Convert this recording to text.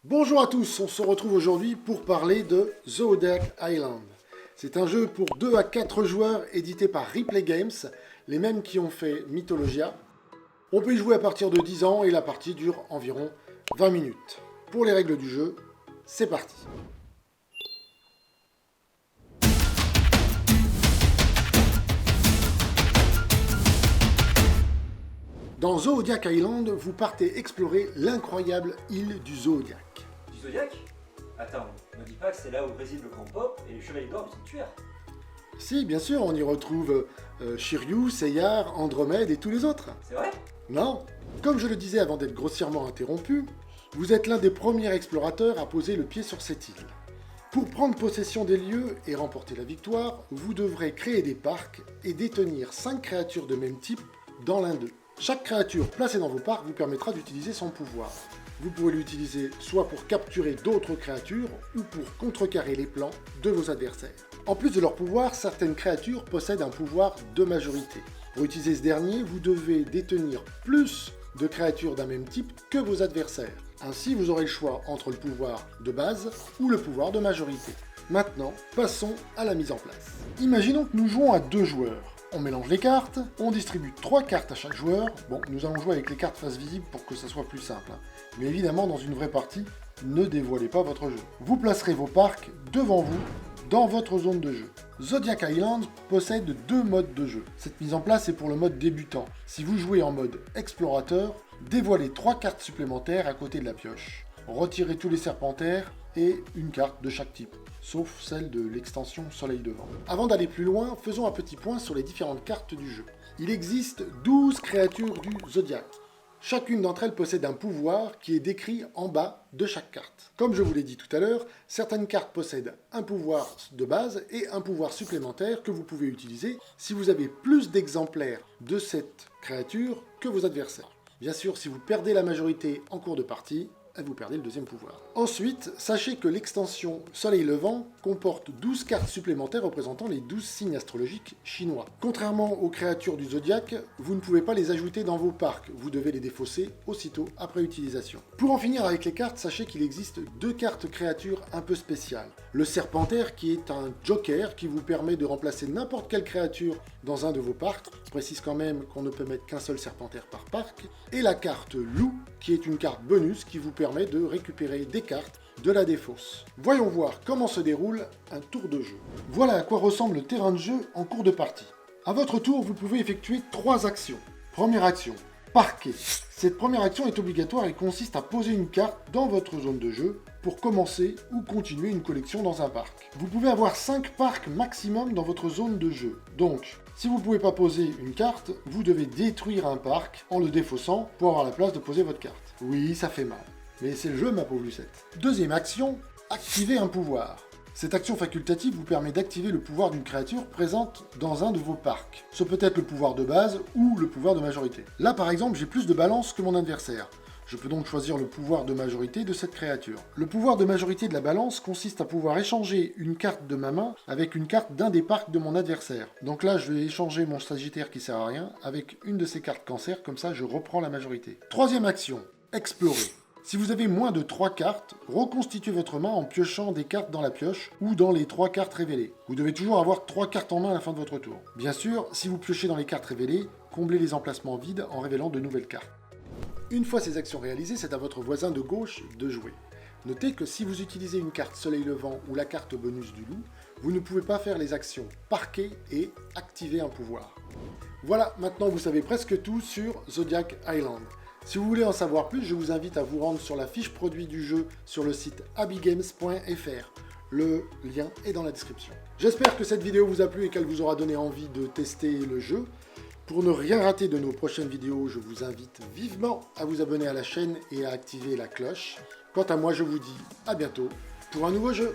Bonjour à tous, on se retrouve aujourd'hui pour parler de Zodiac Island. C'est un jeu pour 2 à 4 joueurs édité par Replay Games, les mêmes qui ont fait Mythologia. On peut y jouer à partir de 10 ans et la partie dure environ 20 minutes. Pour les règles du jeu, c'est parti. Dans Zodiac Island, vous partez explorer l'incroyable île du Zodiac. Du Zodiac? Attends, me dis pas que c'est là où réside le grand Pop et les chevaliers d'or du sanctuaire. Si, bien sûr, on y retrouve Shiryu, Seyar, Andromède et tous les autres. C'est vrai? Non. Comme je le disais avant d'être grossièrement interrompu, vous êtes l'un des premiers explorateurs à poser le pied sur cette île. Pour prendre possession des lieux et remporter la victoire, vous devrez créer des parcs et détenir 5 créatures de même type dans l'un d'eux. Chaque créature placée dans vos parcs vous permettra d'utiliser son pouvoir. Vous pourrez l'utiliser soit pour capturer d'autres créatures ou pour contrecarrer les plans de vos adversaires. En plus de leur pouvoir, certaines créatures possèdent un pouvoir de majorité. Pour utiliser ce dernier, vous devez détenir plus de créatures d'un même type que vos adversaires. Ainsi, vous aurez le choix entre le pouvoir de base ou le pouvoir de majorité. Maintenant, passons à la mise en place. Imaginons que nous jouons à 2 joueurs. On mélange les cartes, on distribue 3 cartes à chaque joueur. Bon, nous allons jouer avec les cartes face visible pour que ça soit plus simple. Mais évidemment, dans une vraie partie, ne dévoilez pas votre jeu. Vous placerez vos parcs devant vous, dans votre zone de jeu. Zodiac Island possède 2 modes de jeu. Cette mise en place est pour le mode débutant. Si vous jouez en mode explorateur, dévoilez 3 cartes supplémentaires à côté de la pioche. Retirez tous les serpentaires et une carte de chaque type, sauf celle de l'extension Soleil Levant. Avant d'aller plus loin, faisons un petit point sur les différentes cartes du jeu. Il existe 12 créatures du Zodiac. Chacune d'entre elles possède un pouvoir qui est décrit en bas de chaque carte. Comme je vous l'ai dit tout à l'heure, certaines cartes possèdent un pouvoir de base et un pouvoir supplémentaire que vous pouvez utiliser si vous avez plus d'exemplaires de cette créature que vos adversaires. Bien sûr, si vous perdez la majorité en cours de partie, vous perdez le deuxième pouvoir. Ensuite, sachez que l'extension Soleil Levant comporte 12 cartes supplémentaires représentant les 12 signes astrologiques chinois. Contrairement aux créatures du zodiaque, vous ne pouvez pas les ajouter dans vos parcs, vous devez les défausser aussitôt après utilisation. Pour en finir avec les cartes, sachez qu'il existe 2 cartes créatures un peu spéciales. Le Serpentaire qui est un joker qui vous permet de remplacer n'importe quelle créature dans un de vos parcs. Je précise quand même qu'on ne peut mettre qu'un seul Serpentaire par parc. Et la carte Loup qui est une carte bonus qui vous permet de récupérer des cartes de la défausse. Voyons voir comment se déroule un tour de jeu. Voilà à quoi ressemble le terrain de jeu en cours de partie. À votre tour, vous pouvez effectuer 3 actions. Première action, parquer. Cette première action est obligatoire et consiste à poser une carte dans votre zone de jeu pour commencer ou continuer une collection dans un parc. Vous pouvez avoir 5 parcs maximum dans votre zone de jeu. Donc, si vous ne pouvez pas poser une carte, vous devez détruire un parc en le défaussant pour avoir la place de poser votre carte. Oui, ça fait mal. Mais c'est le jeu, ma pauvre Lucette. Deuxième action, activer un pouvoir. Cette action facultative vous permet d'activer le pouvoir d'une créature présente dans un de vos parcs. Ce peut être le pouvoir de base ou le pouvoir de majorité. Là, par exemple, j'ai plus de balance que mon adversaire. Je peux donc choisir le pouvoir de majorité de cette créature. Le pouvoir de majorité de la balance consiste à pouvoir échanger une carte de ma main avec une carte d'un des parcs de mon adversaire. Donc là, je vais échanger mon Sagittaire qui sert à rien avec une de ces cartes Cancer, comme ça je reprends la majorité. Troisième action, explorer. Si vous avez moins de 3 cartes, reconstituez votre main en piochant des cartes dans la pioche ou dans les 3 cartes révélées. Vous devez toujours avoir 3 cartes en main à la fin de votre tour. Bien sûr, si vous piochez dans les cartes révélées, comblez les emplacements vides en révélant de nouvelles cartes. Une fois ces actions réalisées, c'est à votre voisin de gauche de jouer. Notez que si vous utilisez une carte Soleil Levant ou la carte bonus du loup, vous ne pouvez pas faire les actions parquer et activer un pouvoir. Voilà, maintenant vous savez presque tout sur Zodiac Island. Si vous voulez en savoir plus, je vous invite à vous rendre sur la fiche produit du jeu sur le site abigames.fr. Le lien est dans la description. J'espère que cette vidéo vous a plu et qu'elle vous aura donné envie de tester le jeu. Pour ne rien rater de nos prochaines vidéos, je vous invite vivement à vous abonner à la chaîne et à activer la cloche. Quant à moi, je vous dis à bientôt pour un nouveau jeu.